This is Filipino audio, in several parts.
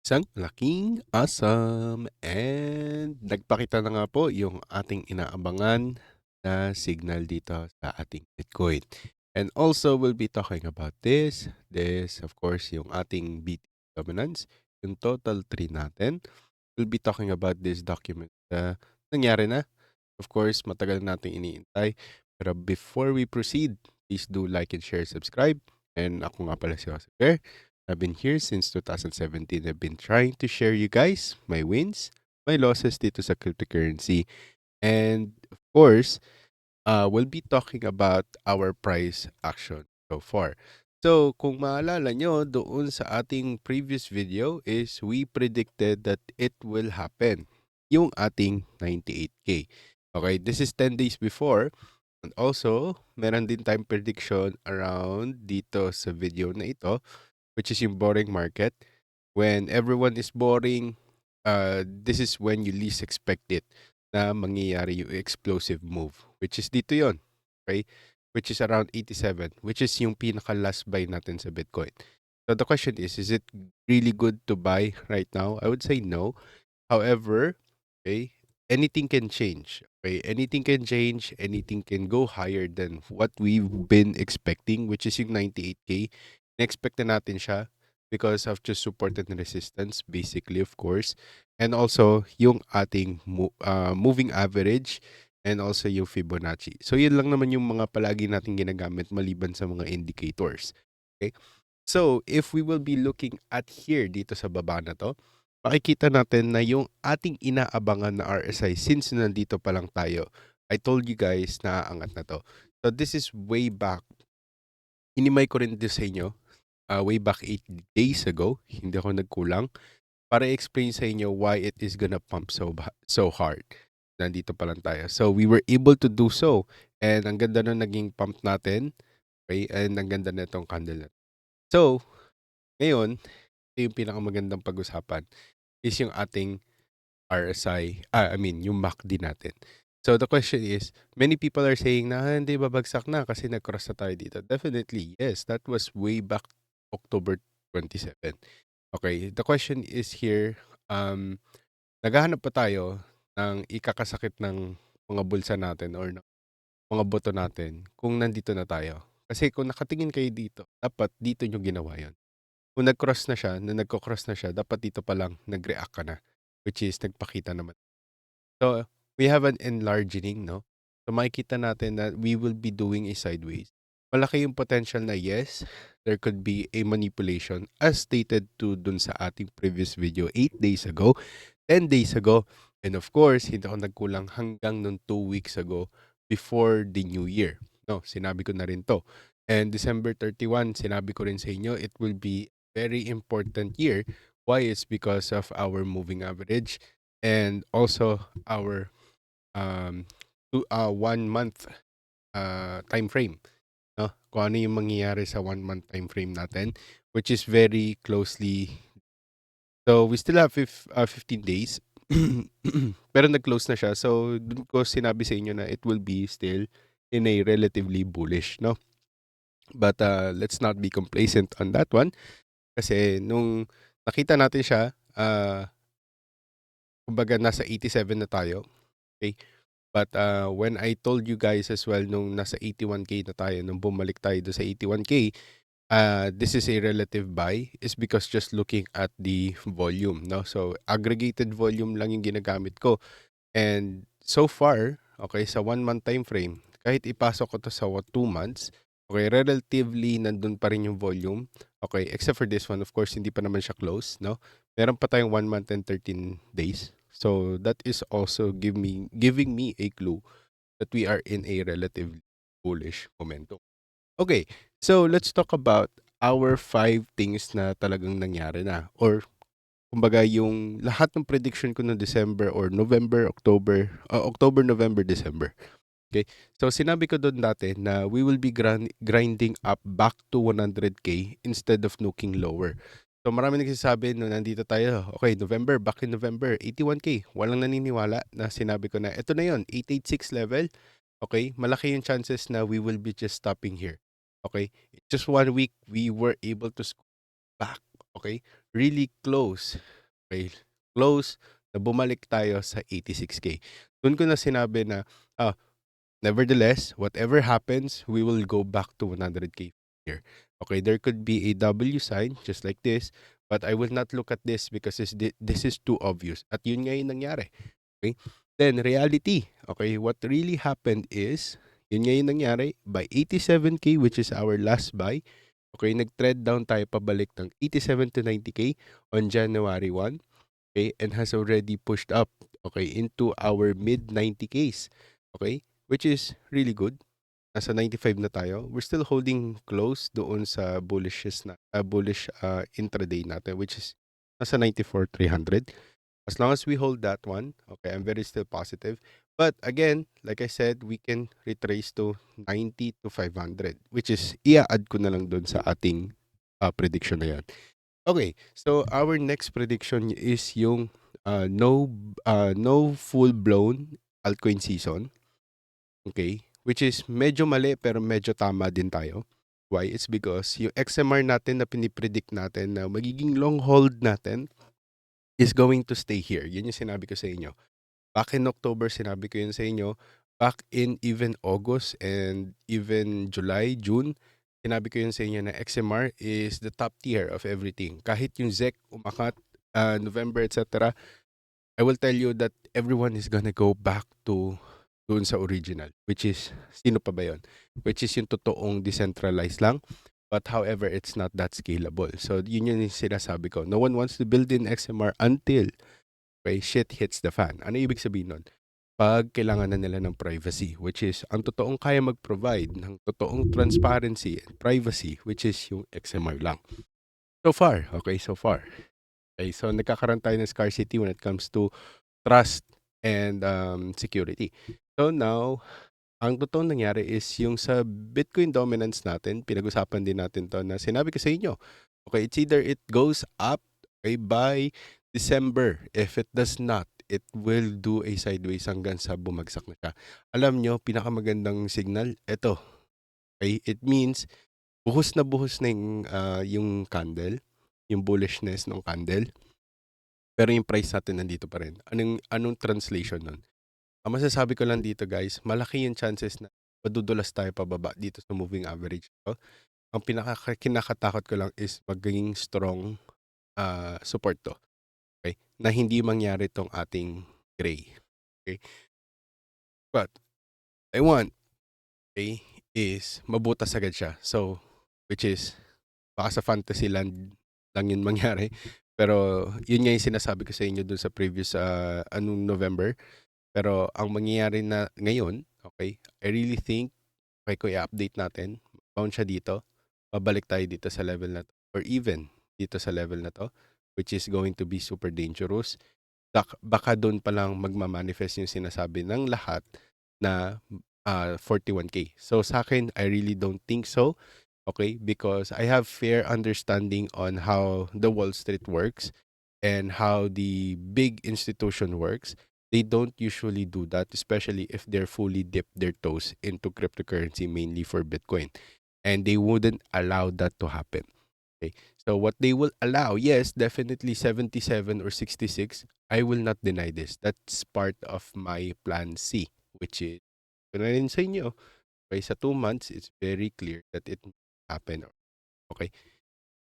Isang laking awesome and nagpakita na nga po yung ating inaabangan na signal dito sa ating Bitcoin. And also, we'll be talking about this. This, of course, yung ating BTC dominance, yung total tree natin. We'll be talking about this document na nangyari na. Of course, matagal nating iniintay. Pero before we proceed, please do like and share, subscribe. And ako nga pala si Jose Bear. I've been here since 2017. I've been trying to share you guys my wins, my losses dito sa cryptocurrency. And of course, we'll be talking about our price action so far. So, kung maalala nyo, doon sa ating previous video is we predicted that it will happen. Yung ating 98K. Okay, this is 10 days before. And also, meron din time prediction around dito sa video na ito, which is yung boring market. When everyone is boring, this is when you least expect it na mangyayari yung explosive move, which is dito yon, okay? Which is around 87, which is yung pinaka-last buy natin sa Bitcoin. So the question is it really good to buy right now? I would say no. However, okay, anything can change. Okay, anything can change. Anything can go higher than what we've been expecting, which is yung 98K. Na-expect na natin siya because of just support and resistance, basically, of course. And also, yung ating moving average and also yung Fibonacci. So, yun lang naman yung mga palagi natin ginagamit maliban sa mga indicators. Okay? So, if we will be looking at here dito sa baba na to, makikita natin na yung ating inaabangan na RSI since nandito pa lang tayo, I told you guys na aangat na to. So, this is way back. Inimay ko rin din sa inyo, way back 8 days ago, hindi ako nagkulang, para i-explain sa inyo why it is gonna pump so hard. Nandito pa lang tayo. So, we were able to do so. And ang ganda na naging pump natin. Okay? And ang ganda na itong candle. So, ngayon, ito yung pinakamagandang pag-usapan is yung ating RSI, I mean, yung MACD natin. So the question is, many people are saying na hindi babagsak na kasi nag-cross na tayo dito. Definitely, yes, that was way back October 27. Okay, the question is here, naghahanap pa tayo ng ikakasakit ng mga bulsa natin or ng mga boto natin kung nandito na tayo. Kasi kung nakatingin kayo dito, dapat dito nyo ginawa yon. Kung nag-cross na siya, na nagko-cross na siya, dapat dito pa lang nag-react ka na. Which is, nagpakita naman. So, we have an enlarging, no? So, makikita natin that we will be doing a sideways. Malaki yung potential na yes, there could be a manipulation as stated to dun sa ating previous video 8 days ago, 10 days ago, and of course, hindi ako nagkulang hanggang nung 2 weeks ago before the new year. No, sinabi ko na rin to. And December 31, sinabi ko rin sa inyo, it will be very important year. Why? It's because of our moving average and also our 1 month time frame, no? Kung ano yung mangyayari sa 1 month time frame natin, which is very closely. So we still have 15 days. Pero nag-close na siya. So dun ko sinabi sa inyo na it will be still in a relatively bullish, no? But let's not be complacent on that one kasi nung nakita natin siya, kumbaga nasa 87 na tayo. Okay? But when I told you guys as well nung nasa 81K na tayo, nung bumalik tayo do sa 81K, this is a relative buy is because just looking at the volume, no? So aggregated volume lang yung ginagamit ko. And so far, okay, sa 1 month time frame, kahit ipasok ko to sa 2 months, okay, relatively nandun pa rin yung volume. Okay, except for this one, of course, hindi pa naman siya close, no? Meron pa tayong 1 month and 13 days. So that is also giving me a clue that we are in a relatively bullish momentum. Okay, so let's talk about our 5 things na talagang nangyari na or kumbaga yung lahat ng prediction ko noong December or November, October, November, December. Okay? So sinabi ko doon dati na we will be grinding up back to 100K instead of nuking lower. So marami nagsasabi no nandito tayo, okay, November, back in November, 81K. Walang naniniwala na sinabi ko na ito na yon, 886 level. Okay? Malaki yung chances na we will be just stopping here. Okay? Just 1 week, we were able to score back. Okay? Really close. Okay? Close na bumalik tayo sa 86K. Doon ko na sinabi na, nevertheless, whatever happens, we will go back to 100K here. Okay, there could be a W sign just like this, but I will not look at this because this is too obvious. At yun nga yung nangyari. Okay? Then, reality. Okay, what really happened is, yun nga yung nangyari, by 87K, which is our last buy, okay, nag-trend down tayo pabalik ng 87 to 90K on January 1, okay, and has already pushed up, okay, into our mid 90Ks, okay, which is really good. Nasa 95 na tayo. We're still holding close doon sa bullish intraday natin, which is nasa 94,300. As long as we hold that one, okay, I'm very still positive. But again, like I said, we can retrace to 90 to 500, which is i-add ko na lang doon sa ating prediction na yan. Okay, so our next prediction is yung no full-blown altcoin season. Okay, which is medyo mali pero medyo tama din tayo. Why? It's because yung XMR natin na pinipredict natin na magiging long hold natin is going to stay here. Yun yung sinabi ko sa inyo. Back in October, sinabi ko yun sa inyo. Back in even August and even July, June, sinabi ko yun sa inyo na XMR is the top tier of everything. Kahit yung ZEC umakat, November, etc., I will tell you that everyone is gonna go back to doon sa original, which is, sino pa ba yun? Which is yung totoong decentralized lang. But however, it's not that scalable. So, yun yung sinasabi ko. No one wants to build in XMR until shit hits the fan. Ano ibig sabihin nun? Pag kailangan na nila ng privacy, which is ang totoong kaya mag-provide ng totoong transparency and privacy, which is yung XMR lang. So far, okay, so far. Okay, so nagkakaroon tayo ng scarcity when it comes to trust and security. So now, ang totoong nangyari is yung sa Bitcoin dominance natin, pinag-usapan din natin to na sinabi ko sa inyo. Okay, it's either it goes up, okay, by December. If it does not, it will do a sideways hanggang sa bumagsak na siya. Alam nyo, pinakamagandang signal, ito. Okay, it means buhos na yung candle, yung bullishness ng candle. Pero yung price natin nandito pa rin. Anong translation nun? Ang masasabi ko lang dito guys, malaki yung chances na madudulas tayo pababa dito sa moving average. So, ang kinakatakot ko lang is magiging strong support to. Okay? Na hindi mangyari tong ating gray. Okay? But, I want, okay, is mabutas agad siya. So, which is, baka sa fantasy land lang yun mangyari. Pero, yun nga yung sinasabi ko sa inyo dun sa previous anong November. Pero, ang mangyayari na ngayon, okay, I really think, okay, ko i-update natin, bounce siya dito, babalik tayo dito sa level na to, or even dito sa level na to, which is going to be super dangerous. Baka doon pa lang magmamanifest yung sinasabi ng lahat na 41K. So sa akin, I really don't think so. Okay? Because I have fair understanding on how the Wall Street works and how the big institution works. They don't usually do that, especially if they're fully dipped their toes into cryptocurrency, mainly for Bitcoin. And they wouldn't allow that to happen. Okay. So what they will allow, yes, definitely 77 or 66. I will not deny this. That's part of my plan C, which is, kung na rin sa inyo, okay, sa 2 months, it's very clear that it will happen. Okay.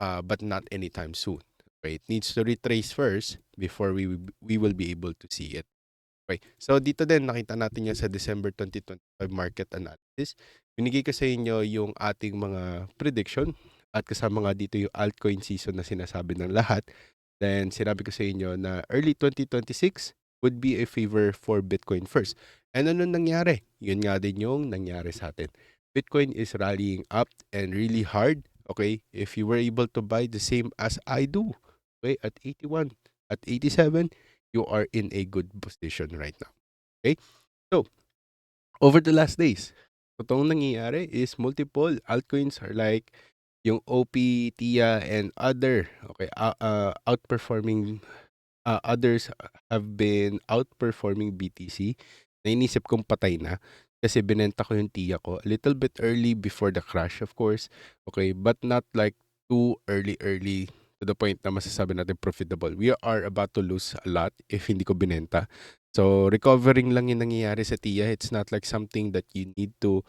But not anytime soon. Okay. It needs to retrace first before we will be able to see it. Okay. So dito din nakita natin yan sa December 2025 market analysis. Binigay ko sa inyo yung ating mga prediction at kasama nga dito yung altcoin season na sinasabi ng lahat. Then sinabi ko sa inyo na early 2026 would be a favor for Bitcoin first. And ano nangyari? Yun nga din yung nangyari sa atin. Bitcoin is rallying up and really hard. Okay, if you were able to buy the same as I do, okay, at 81, at 87, you are in a good position right now. Okay? So, over the last days, totoong nangyayari is multiple altcoins are like yung OP, TIA, and other, okay, outperforming, others have been outperforming BTC. Nainisip kong patay na kasi binenta ko yung TIA ko a little bit early before the crash, of course. Okay, but not like too early to the point na masasabi natin profitable. We are about to lose a lot if hindi ko binenta. So, recovering lang yung nangyayari sa TIA. It's not like something that you need to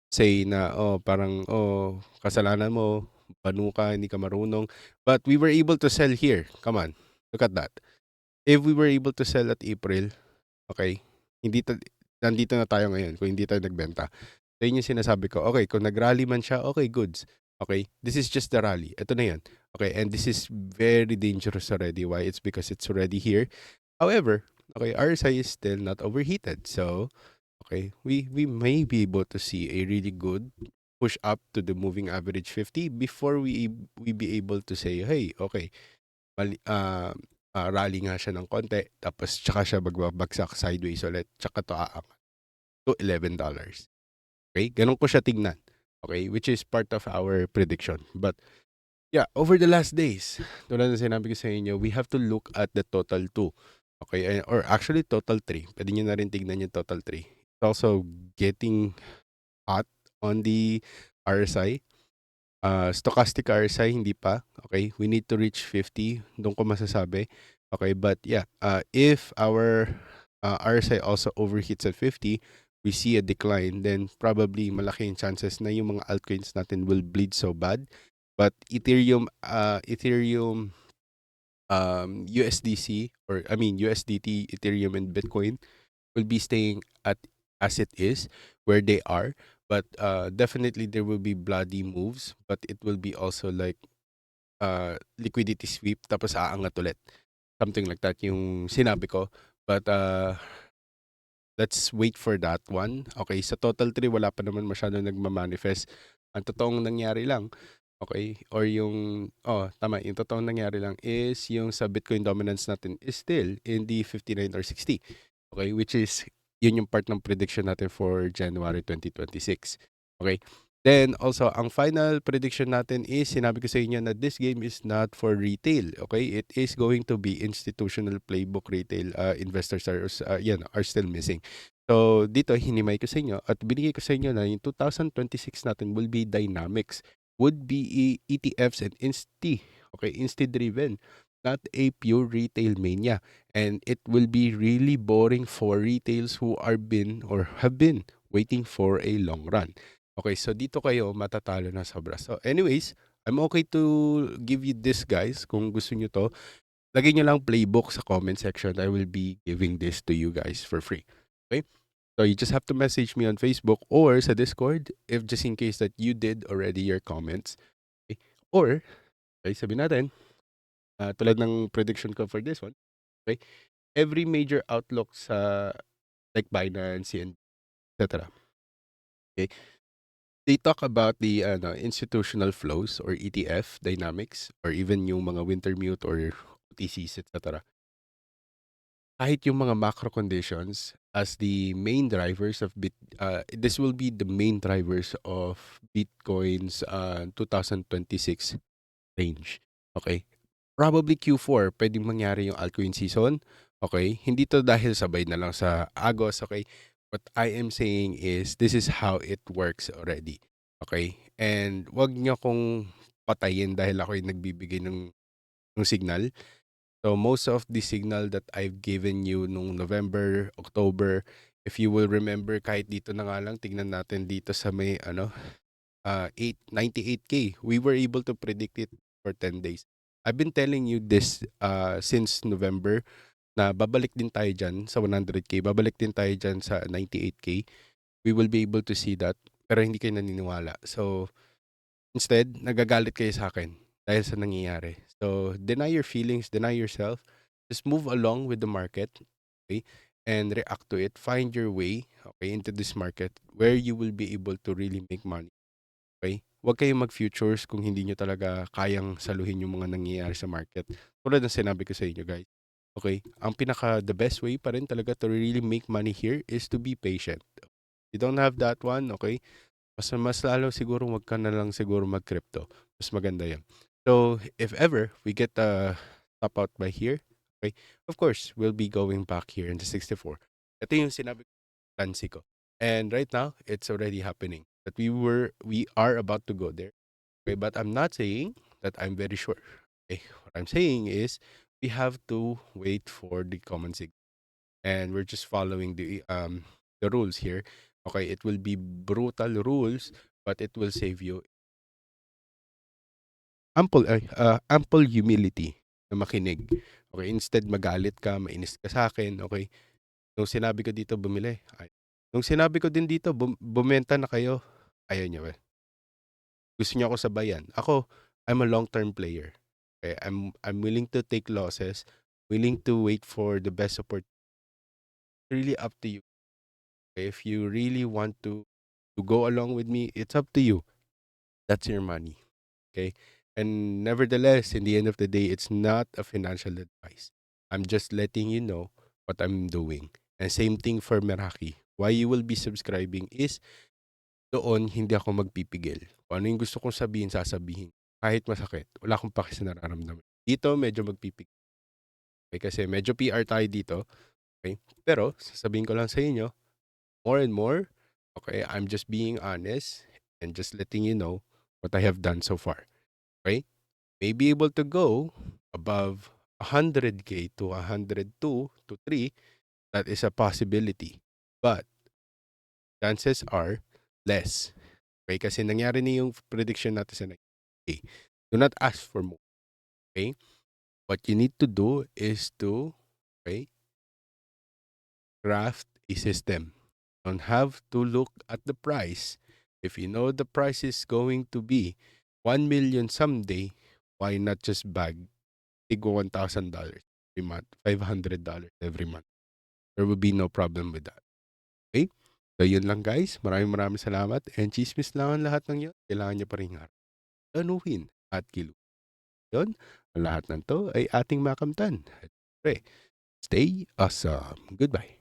say na, oh, parang, oh, kasalanan mo, banu ka, hindi ka marunong. But we were able to sell here. Come on, look at that. If we were able to sell at April, okay, hindi nandito na tayo ngayon kung hindi tayo nagbenta. So, yun yung sinasabi ko. Okay, kung nag-rally man siya, okay, goods. Okay, this is just the rally. Ito na yan. Okay, and this is very dangerous already. Why? It's because it's already here. However, okay, RSI is still not overheated. So, okay, we may be able to see a really good push up to the moving average 50 before we be able to say, hey, okay, mali, rally nga siya ng konti, tapos tsaka siya magbabagsak sideways ulit, tsaka to aangat to $11. Okay, ganun ko siya tignan. Okay, which is part of our prediction. But yeah, over the last days, tulad ng sinabi ko sa inyo, we have to look at the total 2. Okay, or actually total 3. Pwede nyo na rin tignan yung total 3. It's also getting hot on the RSI. Stochastic RSI, hindi pa. Okay, we need to reach 50. Doon ko masasabi. Okay, but yeah, if our RSI also overheats at 50, we see a decline, then probably malaki yung chances na yung mga altcoins natin will bleed so bad. But Ethereum, USDC, or I mean USDT, Ethereum, and Bitcoin will be staying at as it is where they are. But definitely there will be bloody moves, but it will be also like liquidity sweep tapos aangat ulit. Something like that yung sinabi ko. But let's wait for that one. Okay, sa total 3 wala pa naman masyadong nagma-manifest. Ang totoong nangyari lang, okay, or yung tama, yung totoong nangyari lang is yung sa Bitcoin dominance natin is still in the 59 or 60. Okay, which is yun yung part ng prediction natin for January 2026. Okay? Then also ang final prediction natin is sinabi ko sa inyo na this game is not for retail. Okay? It is going to be institutional playbook retail investors are still missing. So dito hinimay ko sa inyo at binigay ko sa inyo na yung 2026 natin will be dynamics, would be ETFs and insti driven, not a pure retail mania. And it will be really boring for retails who are been or have been waiting for a long run. Okay, so dito kayo matatalo na sobra. So anyways, I'm okay to give you this, guys. Kung gusto nyo to, lagay nyo lang playbook sa comment section. I will be giving this to you guys for free. Okay? So you just have to message me on Facebook or sa Discord if just in case that you did already your comments. Okay? Or, okay, sabihin natin, tulad ng prediction ko for this one, okay? Every major outlook sa like Binance and etc. Okay? They talk about the institutional flows or ETF dynamics or even yung mga Wintermute or OTCs, etc. Kahit yung mga macro conditions as the main drivers of this will be the main drivers of Bitcoin's 2026 range. Okay? Probably Q4 pwedeng mangyari yung altcoin season. Okay? Hindi to dahil sabay na lang sa Agos. Okay? What I am saying is this is how it works already. Okay? And wag niyo akong patayin dahil ako yung nagbibigay ng signal. So most of the signal that I've given you nung November, October, if you will remember, kahit dito na nga lang, tignan natin dito sa may 98K. We were able to predict it for 10 days. I've been telling you this since November na babalik din tayo dyan sa 100K. Babalik din tayo dyan sa 98K. We will be able to see that. Pero hindi kayo naniniwala. So, instead, nagagalit kayo sa akin dahil sa nangyayari. So, deny your feelings, deny yourself. Just move along with the market, okay? And react to it. Find your way, okay, into this market where you will be able to really make money. Okay? Huwag kayong mag-futures kung hindi nyo talaga kayang saluhin yung mga nangyayari sa market. Tulad ng sinabi ko sa inyo, guys. Okay? Ang the best way pa rin talaga to really make money here is to be patient. You don't have that one, okay? Mas lalo siguro wag ka na lang siguro mag-crypto. Mas maganda yan. So, if ever we get top out by here, okay, of course, we'll be going back here in the 64. Ito yung sinabi ko sa Tansi ko. And right now, it's already happening. That we are about to go there. Okay, but I'm not saying that I'm very sure. Okay? What I'm saying is we have to wait for the common signal. And we're just following the rules here. Okay, it will be brutal rules, but it will save you ample humility na makinig. Okay, instead magalit ka, mainis ka sa akin, okay? Nung sinabi ko dito bumili, nung sinabi ko din dito bumenta na kayo, ayaw niyo, eh. Gusto niyo ako sabayan. Ako, I'm a long-term player. Okay, I'm willing to take losses, willing to wait for the best opportunity. Really up to you. Okay? If you really want to go along with me, it's up to you. That's your money. Okay? And nevertheless, in the end of the day, it's not a financial advice. I'm just letting you know what I'm doing. And same thing for Meraki. Why you will be subscribing is doon hindi ako magpipigil. Kung ano yung gusto kong sabihin, sasabihin. Kahit masakit. Wala akong paki sa nararamdaman. Dito, medyo magpipigil. Okay? Kasi medyo PR tayo dito. Okay? Pero, sasabihin ko lang sa inyo, more and more, okay, I'm just being honest and just letting you know what I have done so far. Okay? May be able to go above 100K to 102 to 3. That is a possibility. But chances are less. Okay? Kasi nangyari na yung prediction natin sa 90K. Do not ask for more. Okay? What you need to do is to, okay, craft a system. Don't have to look at the price. If you know the price is going to be 1 million someday, why not just big $1,000 every month, $500 every month? There will be no problem with that. Okay? So yun lang guys. Maraming salamat. And chismis lang ang lahat ng yun. Kailangan nyo pa rin anuhin at kiluhin. Yun, ang lahat ng to ay ating makamtan. At syempre, stay awesome. Goodbye.